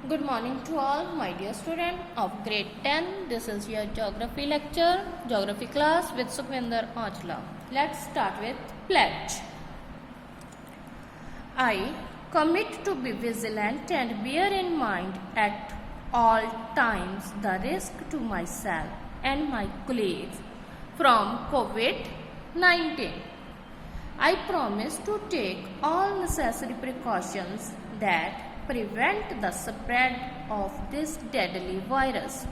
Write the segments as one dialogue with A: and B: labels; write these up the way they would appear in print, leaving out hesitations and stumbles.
A: Good morning to all my dear student of grade 10. This is your geography class with Sukhvinder Aujla. Let's start with pledge. I commit to be vigilant and bear in mind at all times the risk to myself and my colleagues from COVID-19. I promise to take all necessary precautions that prevent the spread of this deadly virus.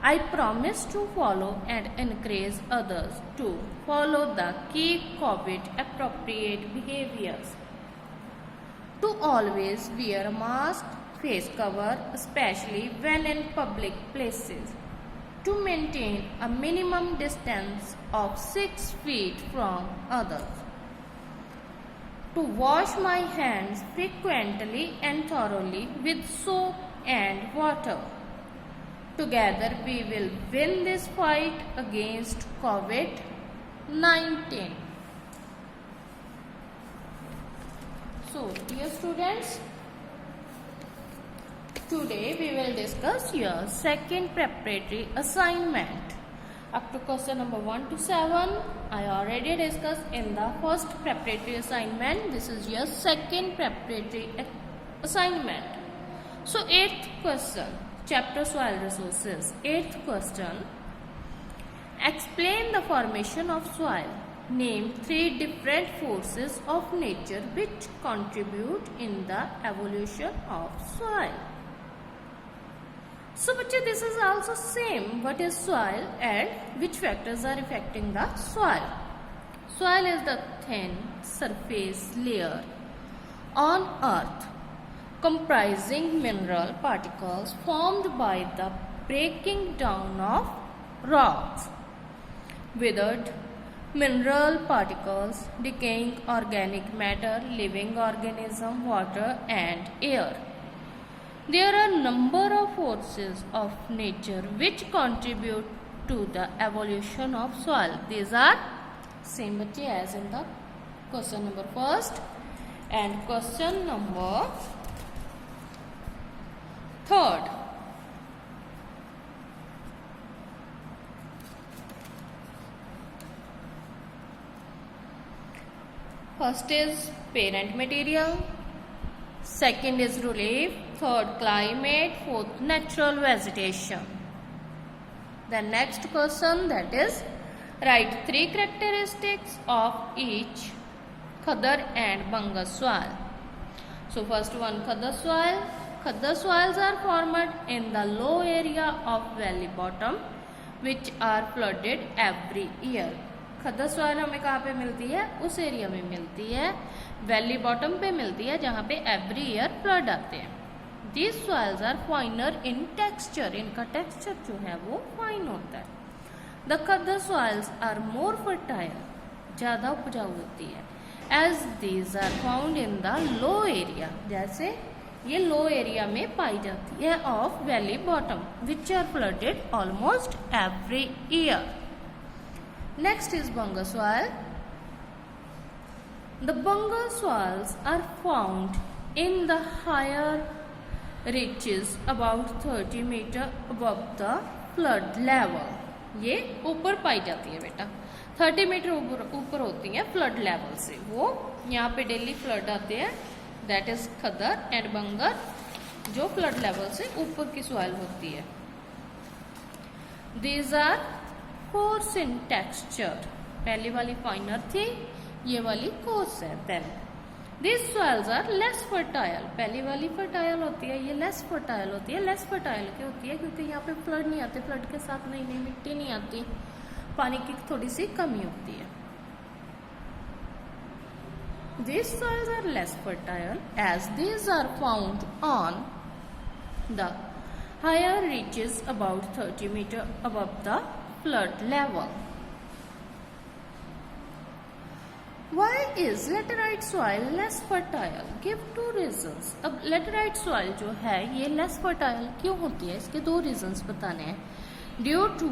A: I promise to follow and encourage others to follow the key COVID appropriate behaviors. To always wear a mask, face cover, especially when in public places. To maintain a minimum distance of 6 feet from others. To wash my hands frequently and thoroughly with soap and water. Together we will win this fight against COVID-19. So, dear students, today we will discuss your second preparatory assignment. Up to question number 1 to 7, I already discussed in the first preparatory assignment. This is your second preparatory assignment. So, 8th question, chapter soil resources. 8th question, explain the formation of soil. Name 3 different forces of nature which contribute in the evolution of soil. So, this is also same. What is soil and which factors are affecting the soil? Soil is the thin surface layer on earth comprising mineral particles formed by the breaking down of rocks. Withered mineral particles, decaying organic matter, living organism, water and air. There are a number of forces of nature which contribute to the evolution of soil. These are same as in the question number first and question number third. First is parent material, second is relief, third climate, fourth natural vegetation. The next question, that is write 3 characteristics of each Khadar and Bangus soil. So first one, Khadar soil. Khadar soils are formed in the low area of valley bottom which are flooded every year. Khaddar soil हमें कहाँ पे मिलती है? उस area में मिलती है, valley bottom पे मिलती है जहाँ पे एवरी ईयर फ्लड आते हैं. These soils are finer in texture. इनका टेक्सचर जो है वो फाइन होता है. The khaddar soils are more fertile, ज़्यादा उपजाऊ होती है. As these are found in the low area, जैसे ये लो एरिया में पाई जाती है of valley bottom which are flooded almost every year. Next is Bangus soil. The Bangus soils are found in the higher reaches about 30 meter above the flood level. ये ऊपर पाई जाती है बेटा, 30 मीटर ऊपर होती है फ्लड लेवल से. वो यहाँ पे डेली फ्लड आते हैं. That is khaddar and Bangar जो फ्लड लेवल से ऊपर की सॉइल होती है. These are coarse in texture. पहली वाली फाइनर थी, ये वाली कोर्स है. Then this soils are less fertile. पहली वाली फर्टाइल होती है, ये लेस फर्टाइल होती है. लेस फर्टाइल क्यों होती है? क्योंकि यहाँ पे फ्लड नहीं आते, फ्लड के साथ नई नई मिट्टी नहीं आती, पानी की थोड़ी सी कमी होती है. This soils are less fertile as these are found on the higher reaches about 30 meter above the flood level. Why is laterite soil less fertile? Give 2 reasons. अब laterite soil जो है ये less fertile क्यों होती है? इसके 2 reasons बताने हैं. Due to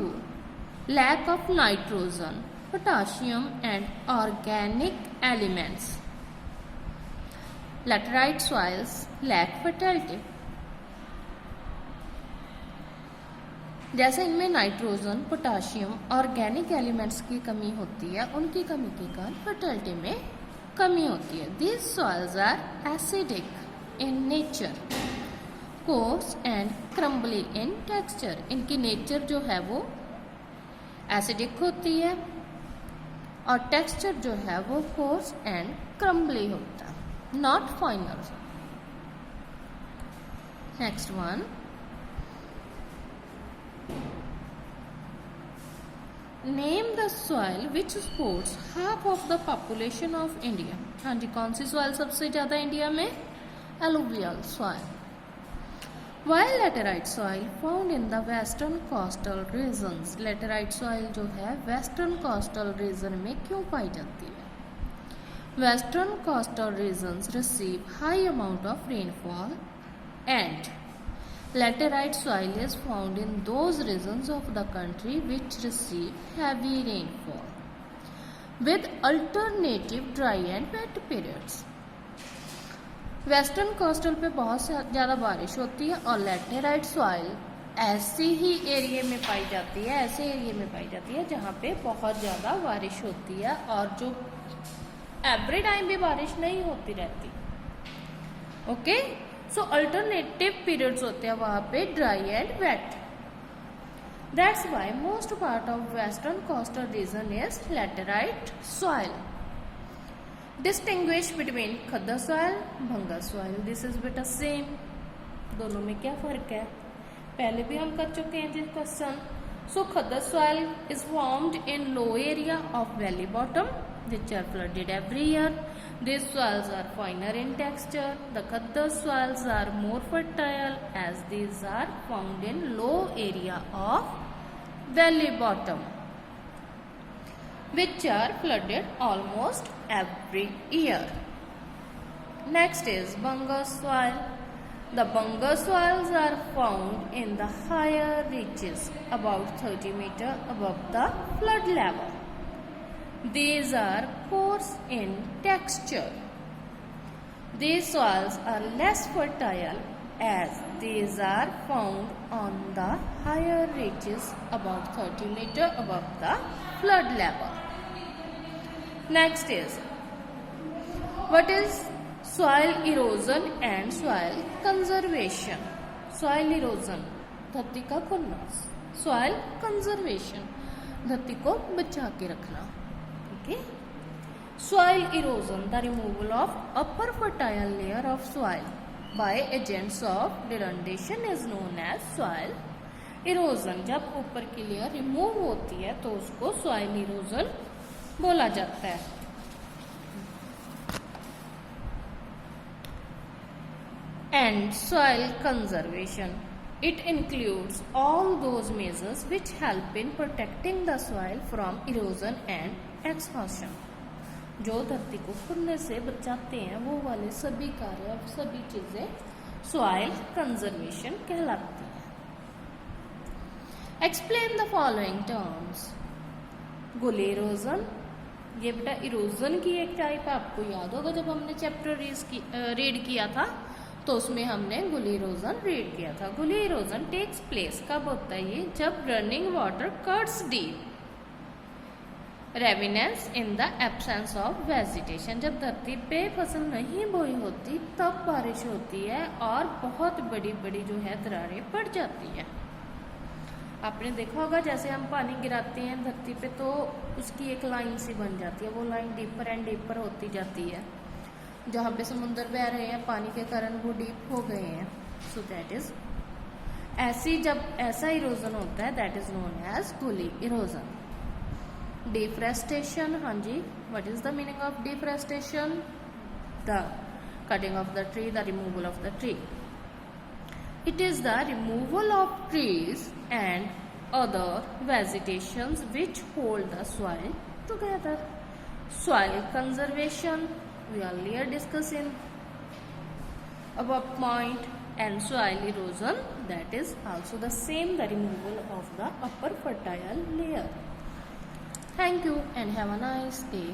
A: lack of nitrogen, potassium and organic elements. Laterite soils lack fertility. जैसे इनमें नाइट्रोजन, पोटाशियम, ऑर्गेनिक एलिमेंट्स की कमी होती है, उनकी कमी के कारण फर्टिलिटी में कमी होती है। These soils are acidic in nature, coarse and crumbly in texture. इनकी नेचर जो है वो एसिडिक होती है और टेक्सचर जो है वो कोर्स एंड क्रम्बली होता है, not final. Next one, name the soil which supports half of the population of India. हाँ जी, कौन सी सॉइल सबसे ज़्यादा इंडिया में? Alluvial soil. While laterite soil found in the western coastal regions. Laterite soil जो है वेस्टर्न कोस्टल रीजन में क्यों पाई जाती है? Western coastal regions receive high amount of rainfall and laterite soil is found in those regions of the country which receive heavy rainfall with alternative dry and wet periods. Western coastal पे बहुत ज़्यादा बारिश होती है और laterite soil ऐसे ही area में पाई जाती है, ऐसे एरिया में पाई जाती है जहाँ पे बहुत ज़्यादा बारिश होती है और जो एवरी टाइम भी बारिश नहीं होती रहती। ओके, सो अल्टरनेटिव पीरियड्स होते हैं वहाँ पे dry and wet. That's why most part of western coastal region is laterite soil. Distinguish between khaddar soil, bhangar soil. This is बेटा सेम, दोनों में क्या फर्क है? पहले भी हम कर चुके हैं discussion. So khaddar soil is formed in low area of valley bottom which are flooded every year. These soils are finer in texture. The Khaddar soils are more fertile as these are found in low area of valley bottom which are flooded almost every year. Next is Bangar soil. The Bangar soils are found in the higher reaches about 30 meters above the flood level. These are coarse in texture. These soils are less fertile as these are found on the higher reaches about 30 meters above the flood level. Next is, what is soil erosion and soil conservation? Soil erosion, धरती का खुरना। Soil conservation, धरती को बचा के रखना। Soil erosion, the removal of upper fertile layer of soil by agents of denudation is known as soil erosion. जब ऊपर की लेयर रिमूव होती है तो उसको soil erosion बोला जाता है। And soil conservation, it includes all those measures which help in protecting the soil from erosion and एक्सहॉशन। जो धरती को खुरने से बचाते हैं वो वाले सभी कार्य, सभी चीजें सॉइल कंजर्वेशन कहलाती है। Explain the following terms. Gully erosion, ये बेटा इरोजन की एक टाइप है, आपको याद होगा जब हमने चैप्टर रीड किया था तो उसमें हमने गुले इरोजन रीड किया था। गुले इरोजन टेक्स प्लेस कब होता है? ये जब running water cuts deep ravines in the absence of vegetation. जब धरती पे फसल नहीं बोई होती तब बारिश होती है और बहुत बड़ी बड़ी जो है दरारें पड़ जाती है। आपने देखा होगा जैसे हम पानी गिराते हैं धरती पे तो उसकी एक लाइन सी बन जाती है, वो लाइन डीपर एंड डीपर होती जाती है। जहाँ पे समुद्र बह रहे हैं पानी के कारण वो डीप हो गए हैं। सो दैट इज ऐसी, जब ऐसा इरोजन होता है that is known as gully erosion. Deforestation, हाँ जी, what is the meaning of deforestation? The cutting of the tree, the removal of the tree. It is the removal of trees and other vegetations which hold the soil together. Soil conservation, we earlier discussed in above point, and soil erosion, that is also the same, the removal of the upper fertile layer. Thank you and have a nice day.